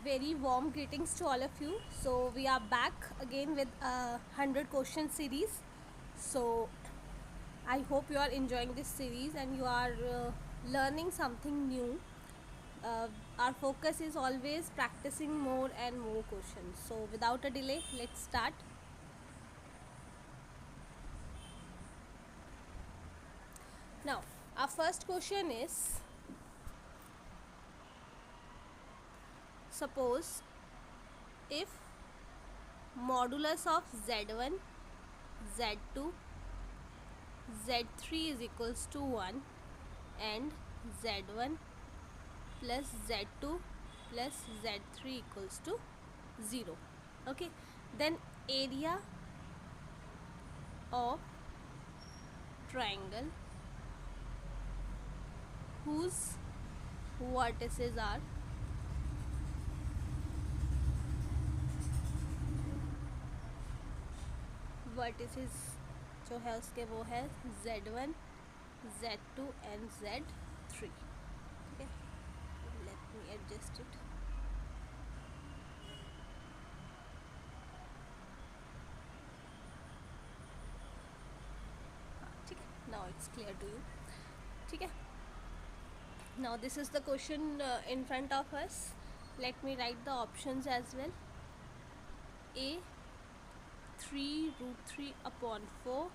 Very warm greetings to all of you. So we are back again with a 100 question series. So I hope you are enjoying this series and you are learning something new. Our focus is always practicing more and more questions. So without a delay, let's start. Now our first question is, suppose if modulus of z1, z2, z3 is equals to 1 and z1 plus z2 plus z3 equals to 0. Okay, then area of triangle whose vertices are vertices जो है उसके वो है z1, z2 and z3. Okay, let me adjust it. ठीक है, now it's clear to you. ठीक है, now this is the question in front of us. Let me write the options as well. A 3 root 3 upon 4,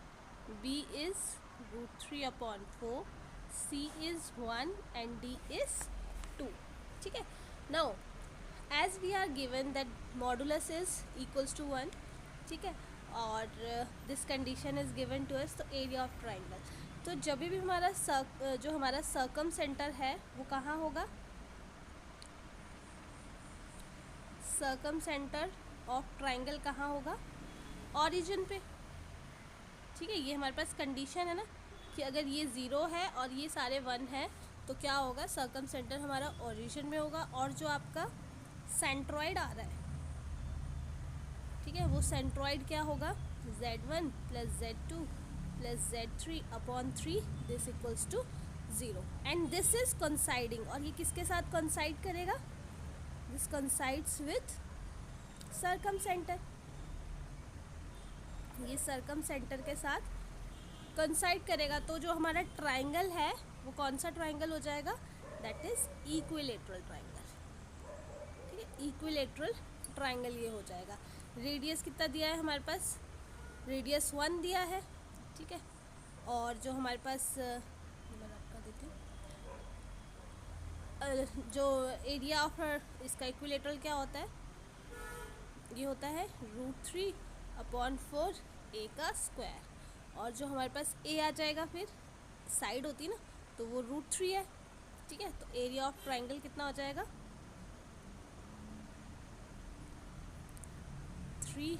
B is root 3 upon 4, C is 1 and D is 2. ठीक है, now as we are given that modulus is equals to 1, ठीक है, और this condition is given to us, तो area of triangle, तो जब भी हमारा जो हमारा सर्कम सेंटर है वो कहाँ होगा? सर्कम सेंटर ऑफ ट्राइंगल कहाँ होगा? ओरिजिन पे. ठीक है, ये हमारे पास कंडीशन है ना कि अगर ये 0 है और ये सारे 1 है तो क्या होगा? सर्कम सेंटर हमारा ओरिजिन में होगा और जो आपका सेंट्रॉइड आ रहा है, ठीक है, वो सेंट्रॉइड क्या होगा? z1 plus z2 plus z3 upon 3, this equals to 0 and this is coinciding. और ये किसके साथ कंसाइड करेगा? This coincides with circum center. ये सर्कम सेंटर के साथ कंसाइड करेगा, तो जो हमारा ट्राइंगल है वो कौन सा ट्राइंगल हो जाएगा? That is equilateral triangle. ठीक है, इक्विलेटरल ट्राइंगल ये हो जाएगा. रेडियस कितना दिया है हमारे पास? रेडियस 1 दिया है. ठीक है, और जो हमारे पास आपका देते हैं जो एरिया ऑफ इसका इक्विलेटरल क्या होता है? ये होता है रूट 3 अपॉन 4 ए का स्क्वायर. और जो हमारे पास ए आ जाएगा फिर साइड होती है ना, तो वो रूट 3 है. ठीक है, तो एरिया ऑफ ट्राइंगल कितना हो जाएगा? 3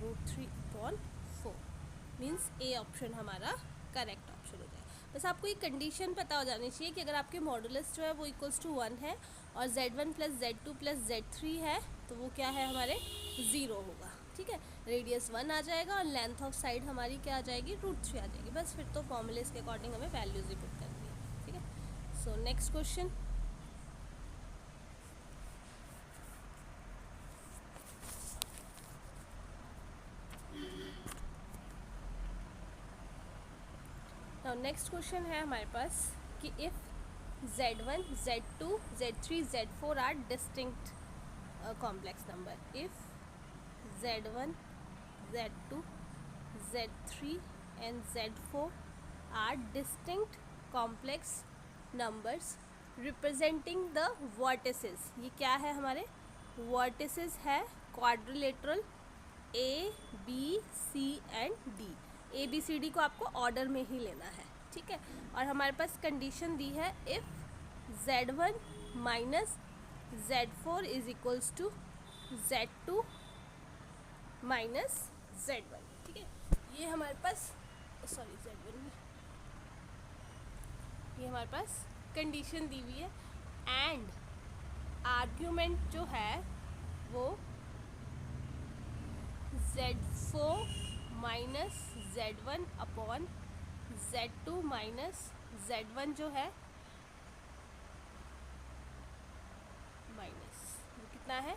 root 3 upon 4. Means A option हमारा करेक्ट ऑप्शन हो जाएगा. बस आपको ये कंडीशन पता हो जानी चाहिए कि अगर आपके मॉडुलस जो है वो इक्वल्स टू 1 है और z1 plus z2 plus z3 है तो वो क्या है? हमारे 0 होगा. ठीक है, रेडियस 1 आ जाएगा और लेंथ ऑफ साइड हमारी क्या आ जाएगी? रूट 3 आ जाएगी. बस फिर तो फॉर्मूलेस के अकॉर्डिंग हमें वैल्यूज ही पुट करनी है. ठीक है, so next question. Now next question है हमारे पास कि if z1, z2, z3, z4 are distinct complex number. If z1, z2, z3 and z4 are distinct complex numbers representing the vertices. ये क्या है? हमारे vertices है quadrilateral A, B, C and D. A, B, C, D को आपको order में ही लेना है. ठीक है, और हमारे पास कंडीशन दी है if z1 minus z4 is equals to z2 minus z1. ठीक है, ये हमारे पास सॉरी z1 में ये हमारे पास कंडीशन दी हुई है एंड आर्ग्यूमेंट जो है वो z4 minus z1 upon z2 minus z1 जो है माइनस है,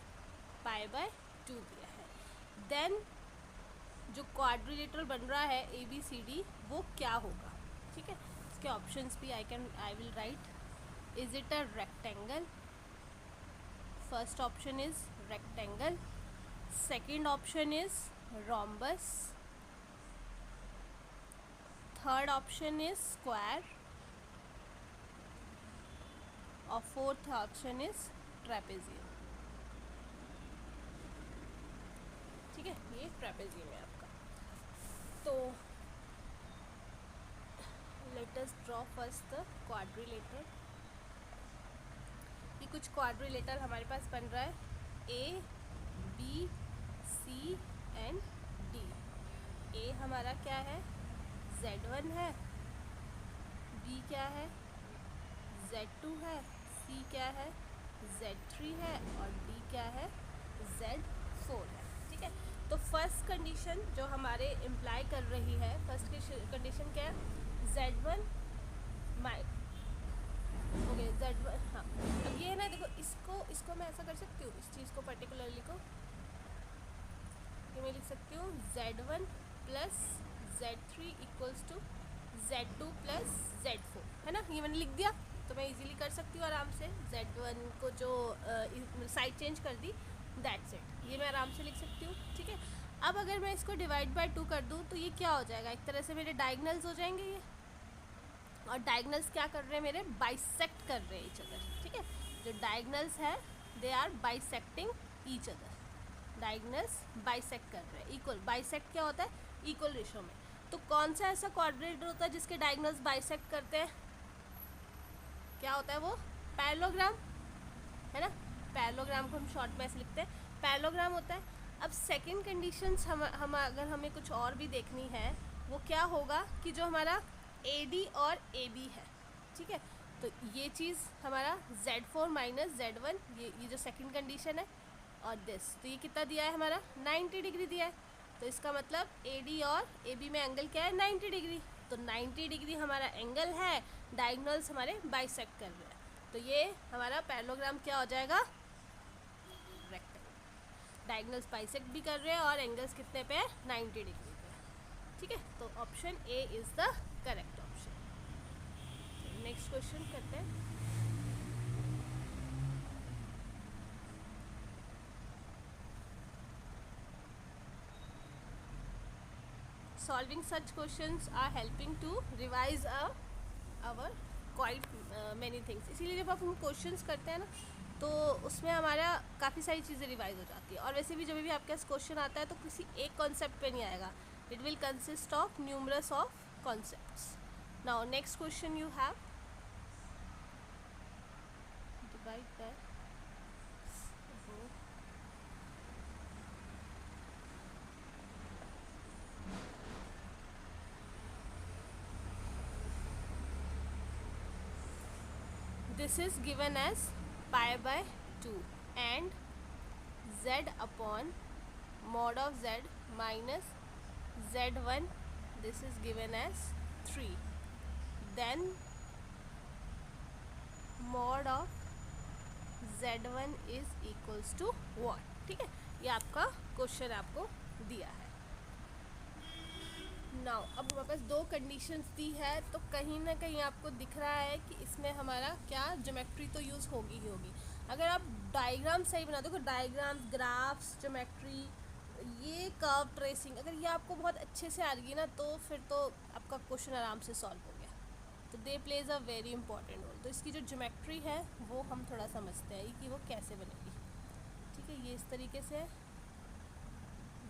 पाई बाय 2 दिया है। देन जो क्वाड्रिलेटरल बन रहा है ABCD वो क्या होगा, ठीक है। इसके ऑप्शंस भी I will write. Is it a rectangle? First option is rectangle, second option is rhombus, third option is square और फोर्थ ऑप्शन इज ट्रेपेजियम, ठीक है। ये ट्रेपेजियम है आपका। तो let us draw first the quadrilateral. ये कुछ क्वाड्रिलेटरल हमारे पास बन रहा है, ABC एंड D। A हमारा क्या है, Z1 है, B क्या है, Z2 है, C क्या है, Z3 है और D क्या है, Z4 है, ठीक है। तो फर्स्ट कंडीशन जो हमारे इम्प्लाई कर रही है, फर्स्ट कंडीशन क्या है, Z1 ओके Z1, हाँ। अब ये है ना, देखो इसको मैं ऐसा कर सकती हूँ, इस चीज़ को पर्टिकुलरली को ये मैं लिख सकती हूँ Z1 plus Z3 equals to Z2 plus Z4, है ना। ये मैंने लिख दिया तो मैं इजीली कर सकती हूँ आराम से। Z1 को जो साइड चेंज कर दी, दैट्स इट, ये मैं आराम से लिख सकती हूँ, ठीक है। अब अगर मैं इसको डिवाइड बाय 2 कर दूँ तो ये क्या हो जाएगा, एक तरह से मेरे डायगनल्स हो जाएंगे ये। और डायगनल्स क्या कर रहे हैं मेरे, बाइसेक्ट कर रहे हैं ईच अदर, ठीक है। जो डायगनल्स है they are bisecting each other, diagonals bisect कर रहे हैं, इक्वल। बाइसेक्ट क्या होता है, इक्वल रेशो में। तो कौन सा ऐसा क्वाड्रिलेटरल होता है जिसके डायगनल्स बाइसेक्ट करते हैं, क्या होता है वो, पैरेललोग्राम, है ना। पैरेललोग्राम को हम शॉर्ट में ऐसे लिखते हैं, पैरेललोग्राम होता है। अब सेकंड कंडीशंस हम अगर हमें कुछ और भी देखनी है, वो क्या होगा कि जो हमारा AD और AB है, ठीक है। तो ये चीज़ हमारा Z4 माइनस Z1, ये जो सेकंड कंडीशन है, और दिस, तो ये कितना दिया है हमारा, 90 डिग्री दिया है। तो इसका मतलब AD और AB में एंगल क्या है, 90 डिग्री। तो 90 डिग्री हमारा एंगल है, डायगोनल्स हमारे बाइसेक्ट कर रहे हैं। तो ये हमारा पैरेललोग्राम क्या हो जाएगा, रेक्टेंगल। डायगोनल्स बाइसेक्ट भी कर रहे हैं और एंगल्स कितने पे है, 90 डिग्री पे, ठीक है। तो option A is the correct option. Next question करते हैं। Solving such questions are helping to revise our quite many things। इसीलिए जब आप हम क्वेश्चंस करते हैं ना, तो उसमें हमारा काफ़ी सारी चीज़ें रिवाइज हो जाती है। और वैसे भी जब भी आपके पास क्वेश्चन आता है तो किसी एक कॉन्सेप्ट पे नहीं आएगा, it will consist of numerous of concepts. Now next question you have, divide by, this is given as pi by 2 and z upon mod of z minus z1, this is given as 3, then mod of z1 is equals to what, ठीक है। ये आपका question आपको दिया है। Now अब हमारे पास दो कंडीशंस दी है, तो कहीं ना कहीं आपको दिख रहा है कि इसमें हमारा क्या, ज्योमेट्री तो यूज़ होगी ही होगी। अगर आप डायग्राम सही बना दो, डायग्राम्स, ग्राफ्स, ज्योमेट्री, ये कर्व ट्रेसिंग, अगर ये आपको बहुत अच्छे से आ रही ना, तो फिर तो आपका क्वेश्चन आराम से सॉल्व हो गया। तो they plays a very important role. तो इसकी जो ज्योमेट्री है वो हम थोड़ा समझते हैं कि वो कैसे बनेगी, ठीक है। ये इस तरीके से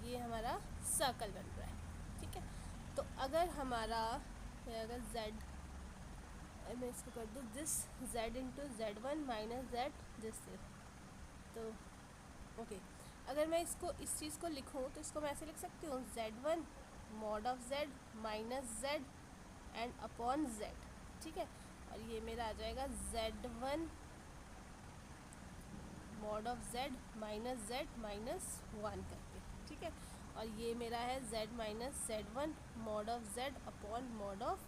ये हमारा सर्कल बन रहा है, ठीक है। तो अगर हमारा, अगर z, मैं इसको कर दूँ this z into Z1 minus z this, तो ओके। अगर मैं इसको, इस चीज़ को लिखूँ तो इसको मैं ऐसे लिख सकती हूँ, Z1 mod of z minus z and upon z, ठीक है। और ये मेरा आ जाएगा Z1 mod of z minus z minus 1 करके, ठीक है। और ये मेरा है z minus Z1 mod of z upon mod of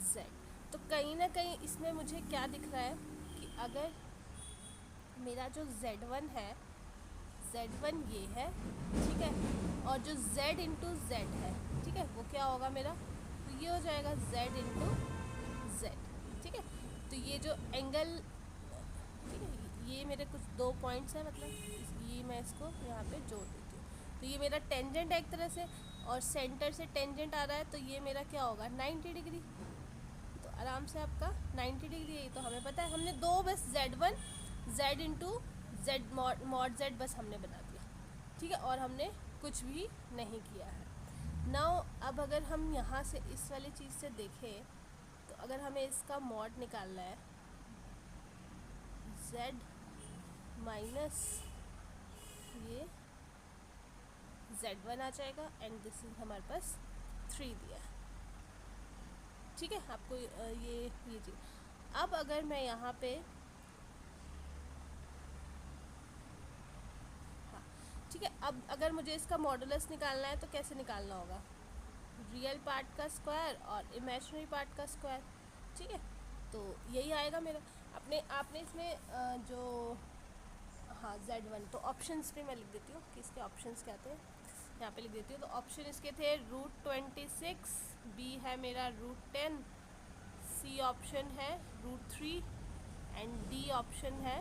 z। तो कहीं ना कहीं इसमें मुझे क्या दिख रहा है कि अगर मेरा जो Z1 है Z1 ये है, ठीक है, और जो Z इंटू जेड है, ठीक है, वो क्या होगा मेरा, तो ये हो जाएगा Z इंटू जेड, ठीक है। तो ये जो एंगल, ठीक है, ये मेरे कुछ 2 पॉइंट्स हैं, मतलब ये मैं इसको यहाँ पे जोड़ देती हूँ। तो ये मेरा टेंजेंट है एक तरह से, और सेंटर से टेंजेंट आ रहा है, तो ये मेरा क्या होगा 90 डिग्री। तो आराम से आपका 90 डिग्री है, तो हमें पता है, हमने दो बस Z1 Z into Z mod Z बस हमने बना दिया, ठीक है, और हमने कुछ भी नहीं किया है। नाउ अब अगर हम यहाँ से इस वाली चीज़ से देखें, तो अगर हमें इसका मॉड निकालना है, Z माइनस ये Z1 आ जाएगा, एंड दिस इज हमारे पास 3 दिया है, ठीक है, आपको ये चीज़। अब अगर मैं यहाँ पे, हाँ ठीक है, अब अगर मुझे इसका मॉडुलस निकालना है तो कैसे निकालना होगा, रियल पार्ट का स्क्वायर और इमेजिनरी पार्ट का स्क्वायर, ठीक है, तो यही आएगा मेरा। आपने इसमें जो, हाँ Z1, तो ऑप्शंस पे मैं लिख देती हूँ कि इसके ऑप्शंस क्या थे, यहाँ पे लिख देती हूँ। तो ऑप्शन इसके थे √26, बी है मेरा √10, सी ऑप्शन है √3, एंड डी ऑप्शन है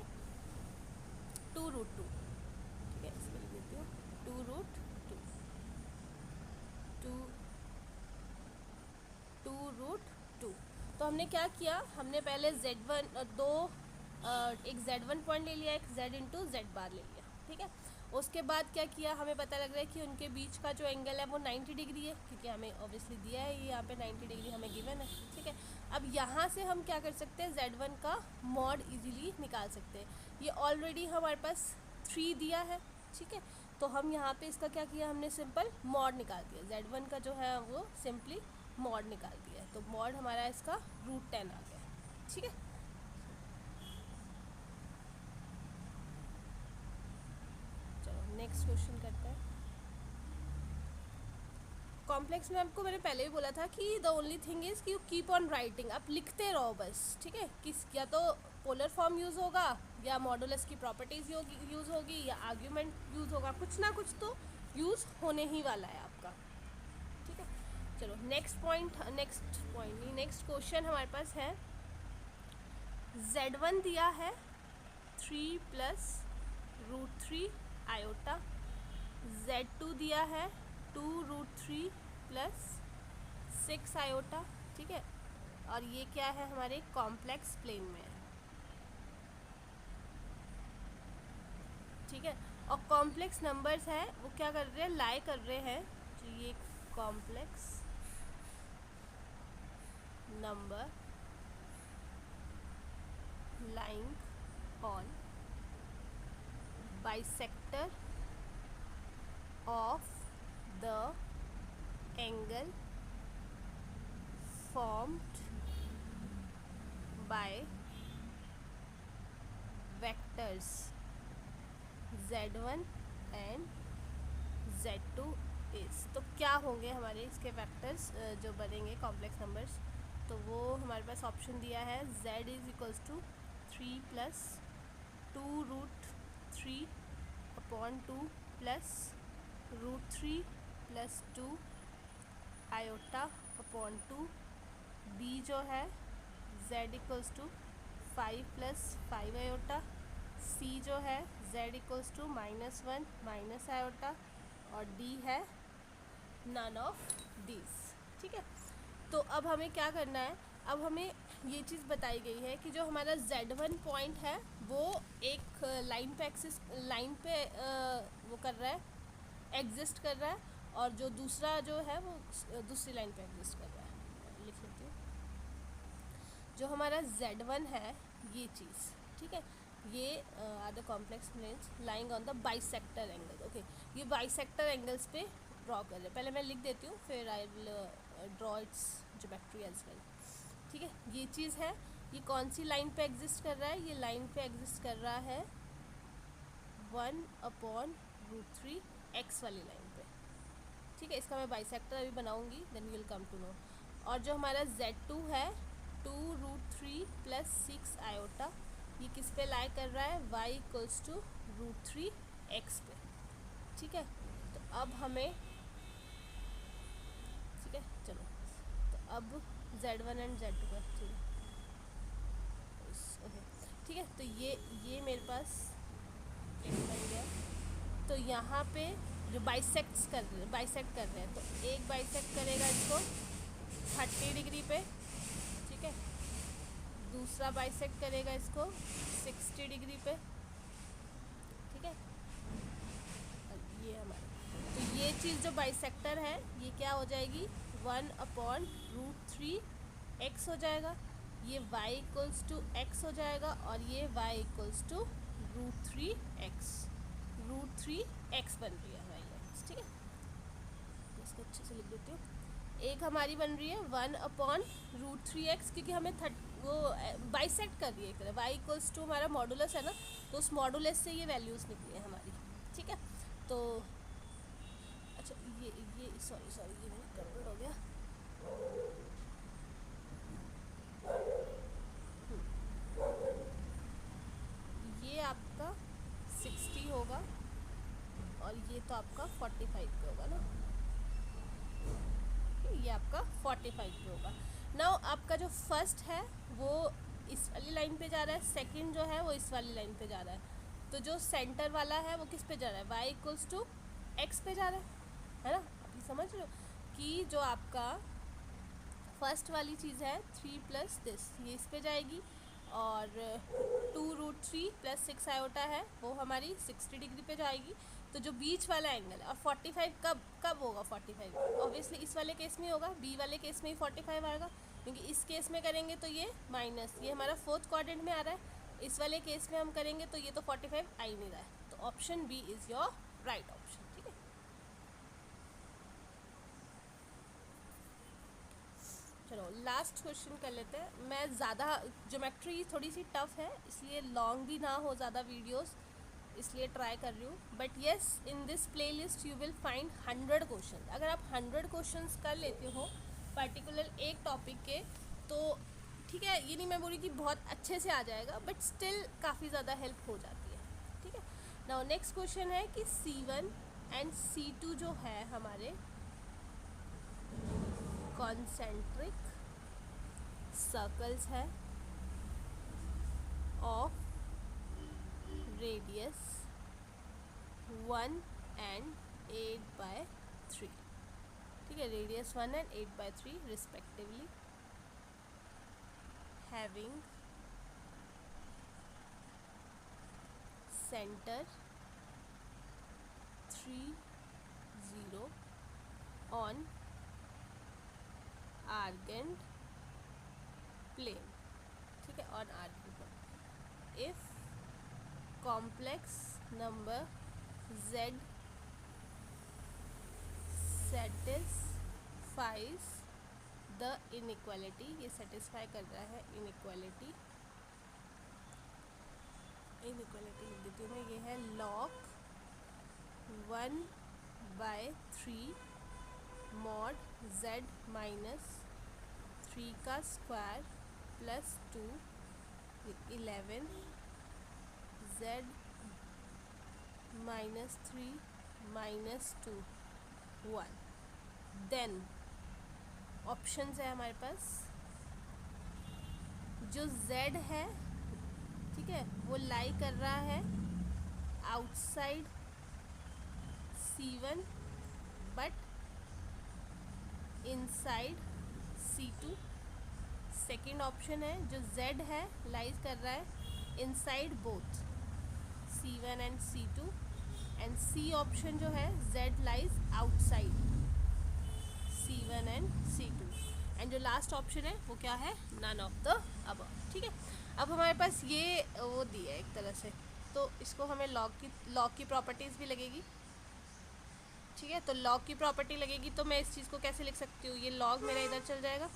2√2, ठीक है, इसमें लिख देती हूँ 2√2, 2√2। तो हमने क्या किया, हमने पहले Z1 एक Z1 पॉइंट ले लिया, एक Z इंटू जेड बार ले लिया, ठीक है। उसके बाद क्या किया, हमें पता लग रहा है कि उनके बीच का जो एंगल है वो 90 डिग्री है, क्योंकि हमें ऑब्वियसली दिया है ये यहाँ पे 90 डिग्री हमें गिवन है, ठीक है। अब यहाँ से हम क्या कर सकते हैं, Z1 का मॉड इजीली निकाल सकते हैं। ये ऑलरेडी हमारे पास 3 दिया है, ठीक है, तो हम यहाँ पे इसका क्या किया, हमने सिंपल मॉड निकाल दिया, Z1 का जो है वो सिंपली मॉड निकाल दिया है, तो मॉड हमारा इसका √10 आ गया, ठीक है। चलो नेक्स्ट क्वेश्चन करते हैं। कॉम्प्लेक्स में आपको मैंने पहले भी बोला था कि द ओनली थिंग इज़ कि यू कीप ऑन राइटिंग, आप लिखते रहो बस, ठीक है। किस या तो पोलर फॉर्म यूज़ होगा, या मॉडुलस की प्रॉपर्टीज़ यूज़ होगी, या आर्ग्यूमेंट यूज़ होगा, कुछ ना कुछ तो यूज़ होने ही वाला है आपका, ठीक है। चलो नेक्स्ट पॉइंट नहीं, नेक्स्ट क्वेश्चन हमारे पास है, Z1 दिया है 3 प्लस √3 आयोटा, Z2 दिया है 2√3 प्लस 6 आयोटा, ठीक है, और ये क्या है, हमारे कॉम्प्लेक्स प्लेन में है, ठीक है। और कॉम्प्लेक्स नंबर्स है वो क्या कर रहे हैं, लाई कर रहे हैं, तो ये complex number lying on bisector of the angle formed by vectors Z1 and Z2 is। तो क्या होंगे हमारे इसके वेक्टर्स जो बनेंगे कॉम्प्लेक्स नंबर्स, तो वो हमारे पास ऑप्शन दिया है, Z is equals to 3 plus 2√3 upon 2 plus √3 plus 2 iota upon 2, B जो है Z equals to 5 plus 5 iota, C जो है Z equals to -1 minus iota, और डी है नन ऑफ दीज, ठीक है। तो अब हमें क्या करना है, अब हमें ये चीज़ बताई गई है कि जो हमारा Z1 पॉइंट है वो एक लाइन पे वो कर रहा है, एग्जिस्ट कर रहा है, और जो दूसरा जो है वो दूसरी लाइन पे एग्जिस्ट कर रहा है। लिख लेती हूँ, जो हमारा Z1 है ये चीज़, ठीक है, ये are the complex planes lying on the bisector angle, okay. ये बाइसेक्टर एंगल्स पे ड्रॉ कर रहे हैं, पहले मैं लिख देती हूँ, फिर I will draw its geometry as well, ठीक है। ये चीज़ है, ये कौन सी लाइन पे एग्जिस्ट कर रहा है, ये लाइन पे एग्जिस्ट कर रहा है 1/√3 x वाली लाइन पे, ठीक है। इसका मैं बाइसेक्टर अभी बनाऊंगी, then will come to know. और जो हमारा Z2 है 2√3 प्लस 6 आयोटा, ये किस पे लाई कर रहा है, y इक्वल्स टू √3 x पे। ठीक है, तो अब हमें, ठीक है चलो, तो अब z1 एंड z2 का, ठीक है ओके, ठीक है। तो ये मेरे पास एक बन गया। तो यहाँ पे जो बाइसेक्ट कर रहे हैं, तो एक बाइसेक्ट करेगा इसको 30 डिग्री पे, ठीक है, दूसरा बाइसेक्ट करेगा इसको 60 डिग्री पे, ठीक है। ये हमारा, तो ये चीज़ जो बाइसेक्टर है ये क्या हो जाएगी, 1/√3 x हो जाएगा, ये y इक्वल्स टू x हो जाएगा, और ये y इक्वल्स टू √3x बन रही है हमारी x, ठीक है। इसको अच्छे से लिख देती हूँ। एक हमारी बन रही है 1/√3x, क्योंकि हमें वो बाइसेक्ट कर रही है, y इक्वल्स टू हमारा मॉडुलस है ना, तो उस मॉडुलस से ये वैल्यूज़ निकली है हमारी, ठीक है। तो अच्छा ये सॉरी ये मेरा गड़बड़ हो गया। ये आपका 60 होगा और ये तो आपका 45 पे होगा ना, ये आपका 45 पे होगा। नाउ आपका जो फर्स्ट है वो इस वाली लाइन पे जा रहा है, सेकंड जो है वो इस वाली लाइन पे जा रहा है, तो जो सेंटर वाला है वो किस पे जा रहा है, y इक्वल्स टू x पे जा रहा है ना। अभी समझ रहे हो कि जो आपका फर्स्ट वाली चीज़ है 3 प्लस दिस, ये इस पे जाएगी, और 2√3 + 6 आयोटा है वो हमारी 60 डिग्री पे जाएगी। तो जो बीच वाला एंगल है, और 45 कब होगा, 45 ऑब्वियसली इस वाले केस में होगा, बी वाले केस में ही 45 आएगा, क्योंकि इस केस में करेंगे तो ये माइनस, ये हमारा 4th क्वाड्रेंट में आ रहा है, इस वाले केस में हम करेंगे तो ये तो 45 आ ही नहीं रहा है, तो option B is your right option, ठीक है। चलो लास्ट क्वेश्चन कर लेते हैं। मैं ज़्यादा, ज्योमेट्री थोड़ी सी टफ है इसलिए लॉन्ग भी ना हो ज़्यादा वीडियोस, इसलिए ट्राई कर रही हूँ, but yes in this playlist you will find 100 question. अगर आप 100 क्वेश्चंस कर लेते हो पर्टिकुलर एक टॉपिक के, तो ठीक है, ये नहीं मैं बोली कि बहुत अच्छे से आ जाएगा, बट स्टिल काफ़ी ज़्यादा हेल्प हो जाती है, ठीक है। नाउ नेक्स्ट क्वेश्चन है कि C1 एंड C2 जो है हमारे कॉन्सेंट्रिक सर्कल्स है ऑफ रेडियस 1 and 8/3, ठीक है, radius 1 and 8/3 respectively, having centre 3, 0 on argand plane, ठीक है, on argand plane. If complex number z satisfies the inequality, ये सेटिस्फाई कर रहा है इनइक्वालिटी लिख देती हूँ मैं, ये है log 1/3 mod z माइनस 3 का square plus 2, 11 z minus 3 minus 2 1। Then options है हमारे पास, जो z है, ठीक है, वो लाई कर रहा है outside C1 but inside C2। Second option है जो z है लाइज कर रहा है inside both C1 and C2, and C option जो है z lies outside C1 and C2, and जो लास्ट ऑप्शन है वो क्या है, नन ऑफ द अबव, ठीक है। अब हमारे पास ये वो दिया है एक तरह से, तो इसको हमें लॉग की प्रॉपर्टीज़ भी लगेगी, ठीक है। तो लॉग की प्रॉपर्टी लगेगी तो मैं इस चीज़ को कैसे लिख सकती हूँ, ये लॉग मेरा इधर चल जाएगा,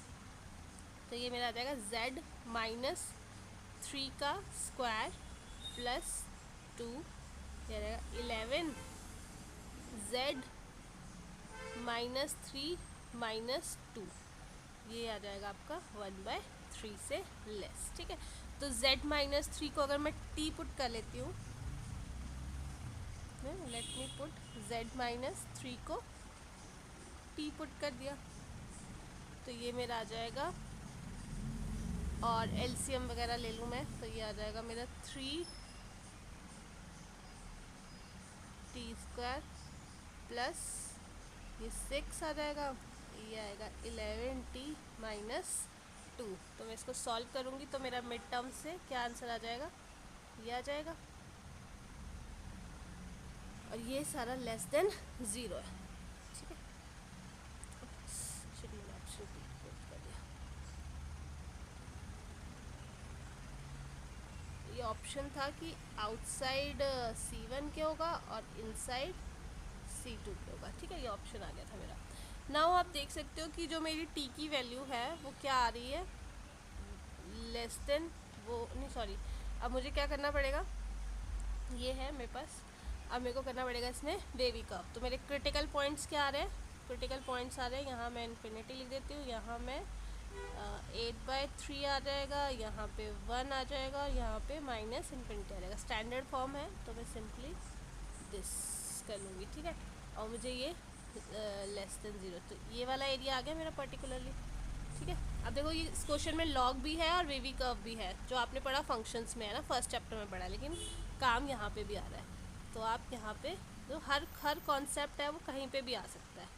तो ये मेरा आ जाएगा z माइनस 3 का स्क्वायर प्लस 2, ये रहेगा 11 z माइनस 3 माइनस 2, ये आ जाएगा आपका 1/3 से लेस, ठीक है। तो z माइनस 3 को अगर मैं t पुट कर लेती हूँ, इसमें let me put z minus 3 को t पुट कर दिया, तो ये मेरा आ जाएगा, और एलसीएम वगैरह ले लूँ मैं तो ये आ जाएगा मेरा 3t स्क्वायर प्लस ये 6 आ जाएगा, ये आएगा 11t माइनस 2। तो मैं इसको सॉल्व करूँगी तो मेरा मिड टर्म से क्या आंसर आ जाएगा, ये आ जाएगा, और ये सारा लेस देन 0 है। ठीक है, मैंने ऑप्शन पुट कर दिया। ये ऑप्शन था कि आउटसाइड C1 के होगा और इनसाइड C2 के होगा। ठीक है, ये ऑप्शन आ गया था मेरा। नाउ आप देख सकते हो कि जो मेरी t की वैल्यू है वो क्या आ रही है, लेस देन, वो नहीं सॉरी, अब मुझे क्या करना पड़ेगा, ये है मेरे पास, अब मेरे को करना पड़ेगा इसमें वेवी कर्व। तो मेरे क्रिटिकल पॉइंट्स क्या आ रहे हैं, क्रिटिकल पॉइंट्स आ रहे हैं, यहाँ मैं इन्फिनिटी लिख देती हूँ, यहाँ मैं 8/3 आ जाएगा, यहाँ पे 1 आ जाएगा, यहाँ पे माइनस इन्फिनिटी आ जाएगा। स्टैंडर्ड फॉर्म है तो मैं सिंपली दिस कर लूँगी। ठीक है, और मुझे ये लेस देन 0, तो ये वाला एरिया आ गया मेरा पर्टिकुलरली। ठीक है, अब देखो ये इस क्वेश्चन में लॉग भी है और वेवी कर्व भी है, जो आपने पढ़ा फंक्शंस में है ना, फर्स्ट चैप्टर में पढ़ा, लेकिन काम यहाँ पे भी आ रहा है। तो आप यहाँ पे जो हर कॉन्सेप्ट है वो कहीं पे भी आ सकता है।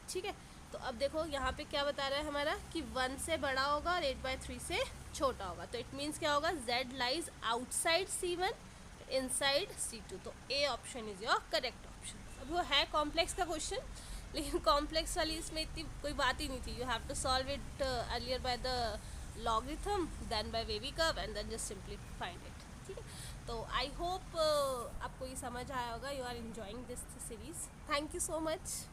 ठीक है, तो अब देखो यहाँ पे क्या बता रहा है हमारा कि 1 से बड़ा होगा और 8/3 से छोटा होगा, तो इट मीन्स क्या होगा, z lies outside C1 inside C2, तो A option is your correct option. अब वो है कॉम्प्लेक्स का क्वेश्चन, लेकिन कॉम्प्लेक्स वाली इसमें इतनी कोई बात ही नहीं थी। You have to solve it earlier by the logarithm, then by wavy curve, and then just simply find it. ठीक है, तो आई होप आपको ये समझ आया होगा, you are enjoying this series. Thank you so much.